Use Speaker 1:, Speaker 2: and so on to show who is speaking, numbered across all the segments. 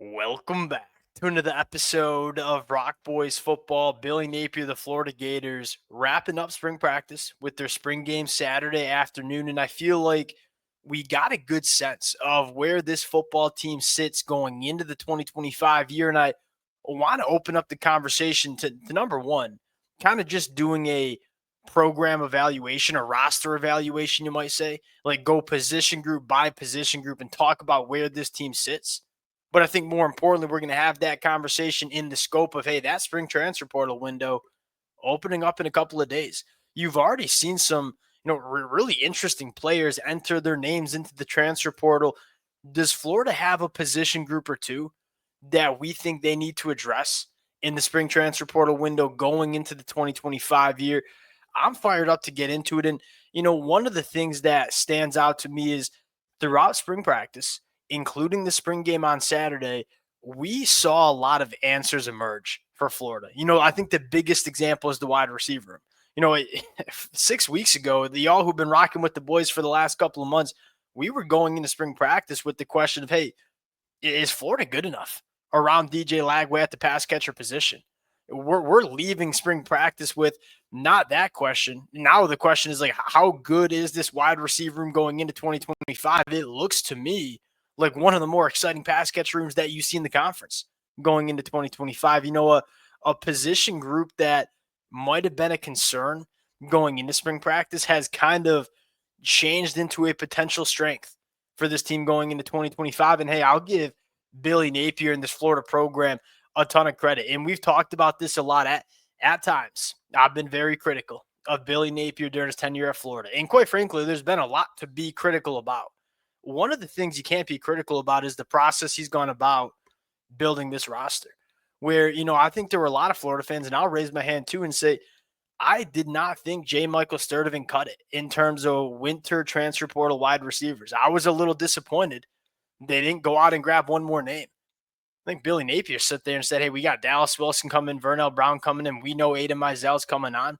Speaker 1: Welcome back to another episode of Rock Boys Football. Billy Napier, the Florida Gators, wrapping up spring practice with their spring game Saturday afternoon. And I feel like we got a good sense of where this football team sits going into the 2025 year. And I want to open up the conversation to number one, kind of just doing a program evaluation, a roster evaluation, you might say, like go position group by position group and talk about where this team sits. But I think more importantly, we're going to have that conversation in the scope of, hey, that spring transfer portal window opening up in a couple of days. You've already seen some, really interesting players enter their names into the transfer portal. Does Florida have a position group or two that we think they need to address in the spring transfer portal window going into the 2025 year? I'm fired up to get into it. And, one of the things that stands out to me is throughout spring practice, including the spring game on Saturday, we saw a lot of answers emerge for Florida. I think the biggest example is the wide receiver room. 6 weeks ago, the y'all who've been rocking with the boys for the last couple of months, we were going into spring practice with the question of, hey, is Florida good enough around DJ Lagway at the pass catcher position? We're leaving spring practice with not that question. Now the question is like, how good is this wide receiver room going into 2025? It looks to me like one of the more exciting pass catch rooms that you see in the conference going into 2025. A position group that might have been a concern going into spring practice has kind of changed into a potential strength for this team going into 2025. And hey, I'll give Billy Napier and this Florida program a ton of credit. And we've talked about this a lot at times. I've been very critical of Billy Napier during his tenure at Florida. And quite frankly, there's been a lot to be critical about. One of the things you can't be critical about is the process he's gone about building this roster. Where, I think there were a lot of Florida fans, and I'll raise my hand too and say, I did not think J. Michael Sturdivant cut it in terms of winter transfer portal wide receivers. I was a little disappointed they didn't go out and grab one more name. I think Billy Napier sat there and said, hey, we got Dallas Wilson coming, Vernell Brown coming in. We know Aiden Mizell's coming on.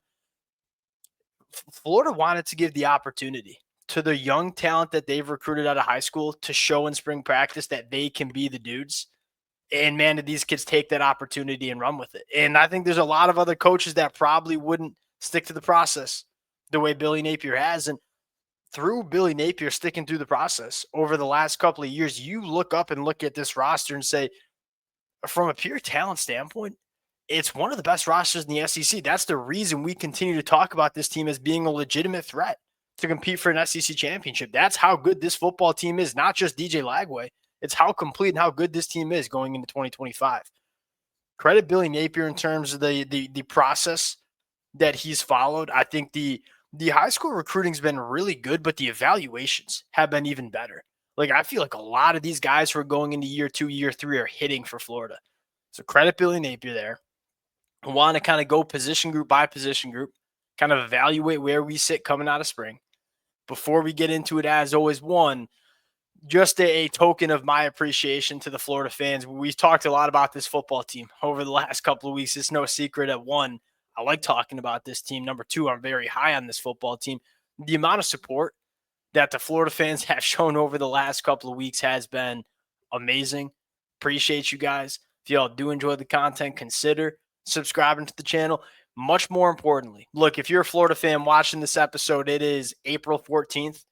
Speaker 1: Florida wanted to give the opportunity to the young talent that they've recruited out of high school to show in spring practice that they can be the dudes. And man, did these kids take that opportunity and run with it. And I think there's a lot of other coaches that probably wouldn't stick to the process the way Billy Napier has. And through Billy Napier sticking through the process over the last couple of years, you look up and look at this roster and say, from a pure talent standpoint, it's one of the best rosters in the SEC. That's the reason we continue to talk about this team as being a legitimate threat to compete for an SEC championship. That's how good this football team is, not just DJ Lagway. It's how complete and how good this team is going into 2025. Credit Billy Napier in terms of the process that he's followed. I think the high school recruiting's been really good, but the evaluations have been even better. Like, I feel like a lot of these guys who are going into year 2, year 3 are hitting for Florida. So credit Billy Napier there. I want to kind of go position group by position group, kind of evaluate where we sit coming out of spring. Before we get into it, as always, just a token of my appreciation to the Florida fans. We've talked a lot about this football team over the last couple of weeks. It's no secret. At one, I like talking about this team. Number two, I'm very high on this football team. The amount of support that the Florida fans have shown over the last couple of weeks has been amazing. Appreciate you guys. If y'all do enjoy the content, consider subscribing to the channel. Much more importantly, look, if you're a Florida fan watching this episode, it is April 14th.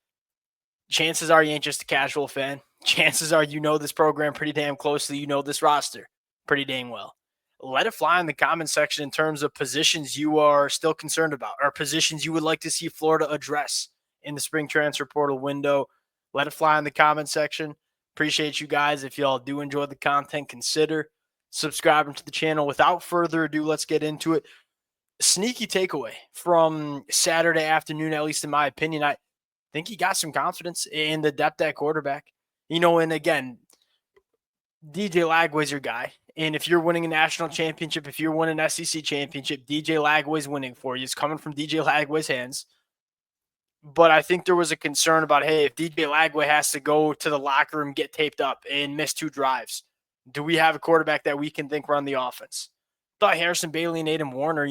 Speaker 1: Chances are you ain't just a casual fan. Chances are you know this program pretty damn closely. You know this roster pretty dang well. Let it fly in the comment section in terms of positions you are still concerned about or positions you would like to see Florida address in the spring transfer portal window. Let it fly in the comment section. Appreciate you guys. If y'all do enjoy the content, consider subscribing to the channel. Without further ado, let's get into it. Sneaky takeaway from Saturday afternoon, at least in my opinion. I think he got some confidence in the depth at quarterback. And again, DJ Lagway's your guy. And if you're winning a national championship, if you're winning an SEC championship, DJ Lagway's winning for you. It's coming from DJ Lagway's hands. But I think there was a concern about, hey, if DJ Lagway has to go to the locker room, get taped up, and miss 2 drives, do we have a quarterback that we can think run the offense? Thought Harrison Bailey and Aiden Warner,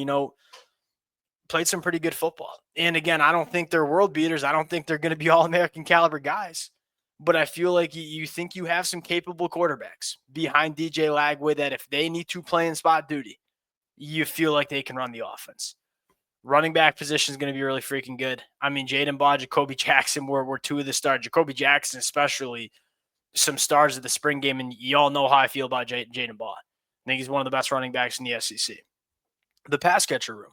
Speaker 1: played some pretty good football. And again, I don't think they're world beaters. I don't think they're going to be All-American caliber guys. but I feel like you think you have some capable quarterbacks behind DJ Lagway that if they need to play in spot duty, you feel like they can run the offense. Running back position is going to be really freaking good. I mean, Jaden Baugh, Jacoby Jackson were two of the stars. Jacoby Jackson, especially, some stars of the spring game, and y'all know how I feel about Jaden Baugh. I think he's one of the best running backs in the SEC. The pass catcher room.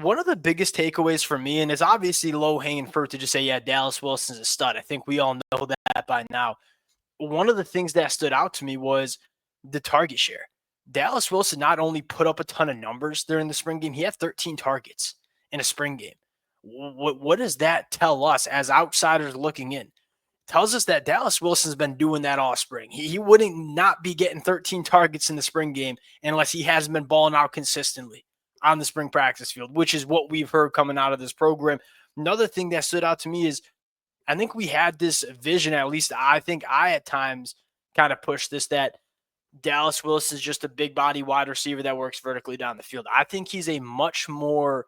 Speaker 1: One of the biggest takeaways for me, and it's obviously low-hanging fruit to just say, yeah, Dallas Wilson's a stud. I think we all know that by now. One of the things that stood out to me was the target share. Dallas Wilson not only put up a ton of numbers during the spring game, he had 13 targets in a spring game. What does that tell us as outsiders looking in? Tells us that Dallas Wilson's been doing that all spring. He wouldn't not be getting 13 targets in the spring game unless he hasn't been balling out consistently on the spring practice field, which is what we've heard coming out of this program. Another thing that stood out to me is I think we had this vision, at least I think I at times kind of pushed this, that Dallas Wilson is just a big body wide receiver that works vertically down the field. I think he's a much more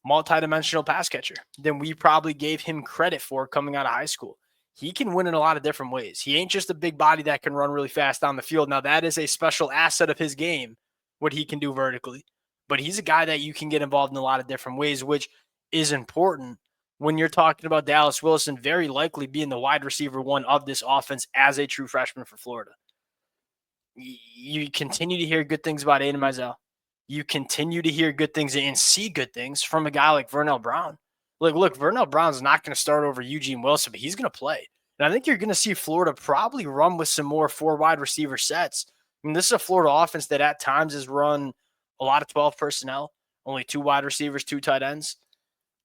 Speaker 1: multidimensional pass catcher than we probably gave him credit for coming out of high school. He can win in a lot of different ways. He ain't just a big body that can run really fast down the field. Now, that is a special asset of his game, what he can do vertically. But he's a guy that you can get involved in a lot of different ways, which is important when you're talking about Dallas Wilson very likely being the wide receiver one of this offense as a true freshman for Florida. You continue to hear good things about Aiden Mizell. You continue to hear good things and see good things from a guy like Vernell Brown. Look, Vernell Brown's not going to start over Eugene Wilson, but he's going to play. And I think you're going to see Florida probably run with some more 4 wide receiver sets. I mean, this is a Florida offense that at times has run a lot of 12 personnel, only 2 wide receivers, 2 tight ends.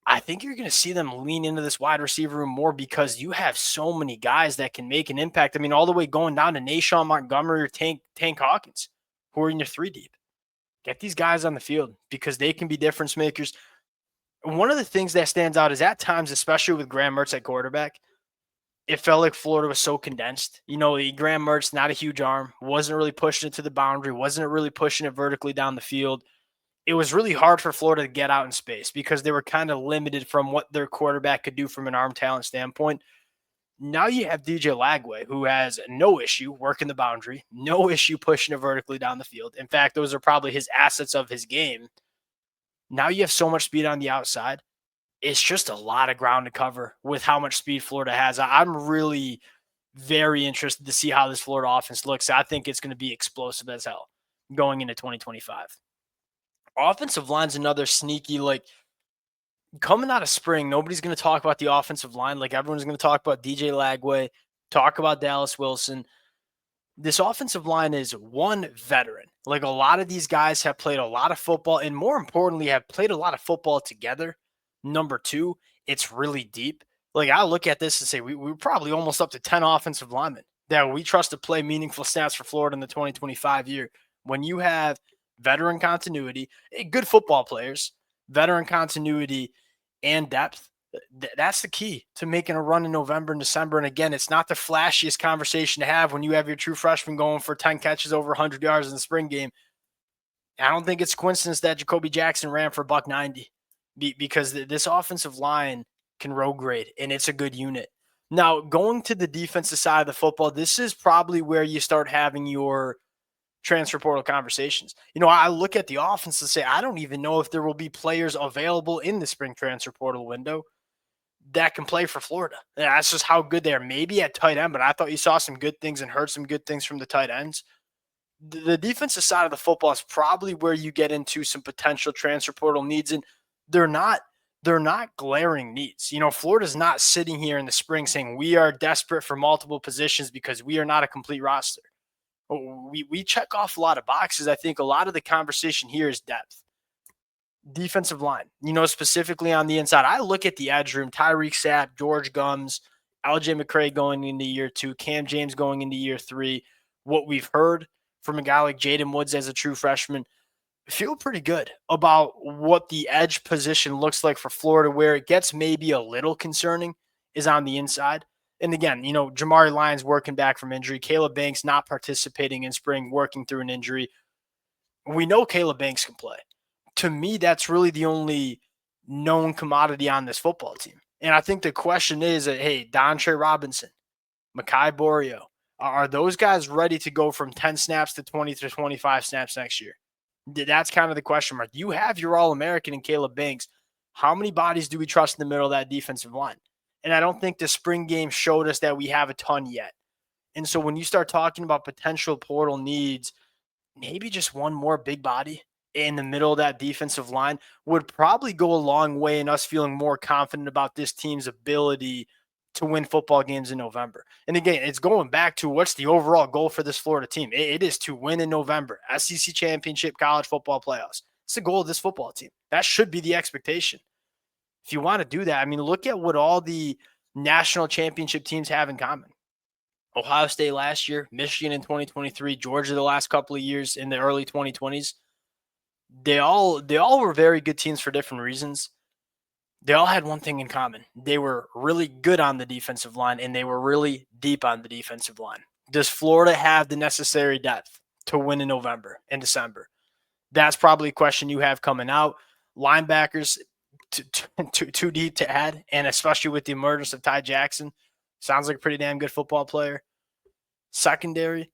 Speaker 1: I think you're going to see them lean into this wide receiver room more because you have so many guys that can make an impact. I mean, all the way going down to Nashawn Montgomery or Tank Hawkins, who are in your 3 deep. Get these guys on the field because they can be difference makers. One of the things that stands out is at times, especially with Graham Mertz at quarterback, it felt like Florida was so condensed. You know, Graham Mertz, not a huge arm, wasn't really pushing it to the boundary, wasn't really pushing it vertically down the field. It was really hard for Florida to get out in space because they were kind of limited from what their quarterback could do from an arm talent standpoint. Now you have DJ Lagway, who has no issue working the boundary, no issue pushing it vertically down the field. In fact, those are probably his assets of his game. Now you have so much speed on the outside. It's just a lot of ground to cover with how much speed Florida has. I'm really very interested to see how this Florida offense looks. I think it's going to be explosive as hell going into 2025. Offensive line's another sneaky, like, coming out of spring, nobody's going to talk about the offensive line. Like, everyone's going to talk about DJ Lagway, talk about Dallas Wilson. This offensive line is one veteran. Like, a lot of these guys have played a lot of football and, more importantly, have played a lot of football together. Number 2, it's really deep. Like, I look at this and say we're probably almost up to 10 offensive linemen that we trust to play meaningful snaps for Florida in the 2025 year. When you have veteran continuity, good football players, veteran continuity, and depth, that's the key to making a run in November and December. And again, it's not the flashiest conversation to have when you have your true freshman going for 10 catches over 100 yards in the spring game. I don't think it's a coincidence that Jacoby Jackson ran for $190 because this offensive line can road grade, and it's a good unit. Now, going to the defensive side of the football, this is probably where you start having your transfer portal conversations. You know, I look at the offense and say, I don't even know if there will be players available in the spring transfer portal window that can play for Florida. That's just how good they are. Maybe at tight end, but I thought you saw some good things and heard some good things from the tight ends. The defensive side of the football is probably where you get into some potential transfer portal needs, and they're not glaring needs. You know, Florida's not sitting here in the spring saying we are desperate for multiple positions because we are not a complete roster. We check off a lot of boxes. I think a lot of the conversation here is depth. Defensive line, you know, specifically on the inside. I look at the edge room, Tyreek Sapp, George Gums, LJ McCray going into year 2, Cam James going into year 3. What we've heard from a guy like Jaden Woods as a true freshman, feel pretty good about what the edge position looks like for Florida. Where it gets maybe a little concerning is on the inside. And again, you know, Jamari Lyons working back from injury. Caleb Banks not participating in spring, working through an injury. We know Caleb Banks can play. To me, that's really the only known commodity on this football team And I think the question is, hey, Dontre Robinson, Mekhi Borio, are those guys ready to go from 10 snaps to 20 to 25 snaps next year? That's kind of the question mark. You have your All-American in Caleb Banks. How many bodies do we trust in the middle of that defensive line? And I don't think the spring game showed us that we have a ton yet. And so when you start talking about potential portal needs, maybe just one more big body in the middle of that defensive line would probably go a long way in us feeling more confident about this team's ability to win football games in November. And again, it's going back to what's the overall goal for this Florida team? It is to win in November, SEC championship, college football playoffs. It's the goal of this football team. That should be the expectation. If you want to do that, I mean, look at what all the national championship teams have in common. Ohio State last year, Michigan in 2023, Georgia the last couple of years in the early 2020s. They all were very good teams for different reasons. They all had one thing in common. They were really good on the defensive line and they were really deep on the defensive line. Does Florida have the necessary depth to win in November and December? That's probably a question you have coming out. Linebackers too deep to add, and especially with the emergence of Ty Jackson, sounds like a pretty damn good football player. Secondary,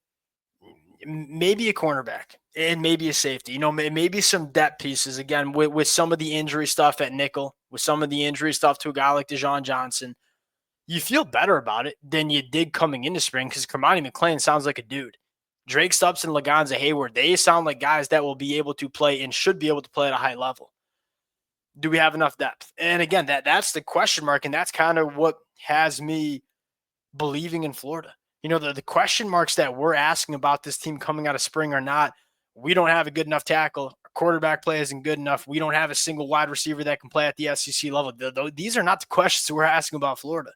Speaker 1: maybe a cornerback and maybe a safety. You know, maybe some depth pieces again with some of the injury stuff at nickel, with some of the injury stuff to a guy like Deshaun Johnson. You feel better about it than you did coming into spring because Kermani McClain sounds like a dude. Drake Stubbs and Lagonza Hayward, they sound like guys that will be able to play and should be able to play at a high level. Do we have enough depth? And again, that's the question mark, and that's kind of what has me believing in Florida. You know, the question marks that we're asking about this team coming out of spring are not, we don't have a good enough tackle, our quarterback play isn't good enough, we don't have a single wide receiver that can play at the SEC level. These are not the questions we're asking about Florida.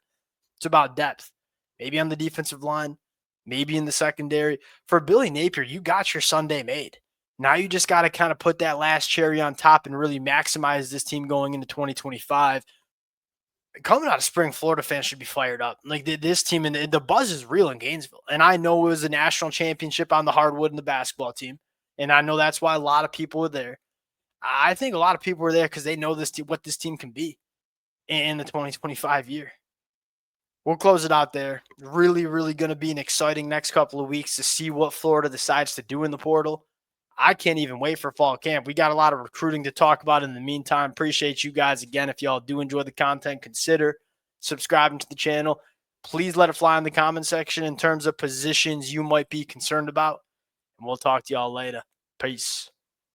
Speaker 1: It's about depth. Maybe on the defensive line, maybe in the secondary. For Billy Napier, you got your Sunday made. Now you just got to kind of put that last cherry on top and really maximize this team going into 2025. Coming out of spring, Florida fans should be fired up. Like this team, and the buzz is real in Gainesville. And I know it was a national championship on the hardwood in the basketball team. And I know that's why a lot of people were there. I think a lot of people were there because they know this team, what this team can be in the 2025 year. We'll close it out there. Really, really going to be an exciting next couple of weeks to see what Florida decides to do in the portal. I can't even wait for fall camp. We got a lot of recruiting to talk about in the meantime. Appreciate you guys again. If y'all do enjoy the content, consider subscribing to the channel. Please let it fly in the comment section in terms of positions you might be concerned about. And we'll talk to y'all later. Peace.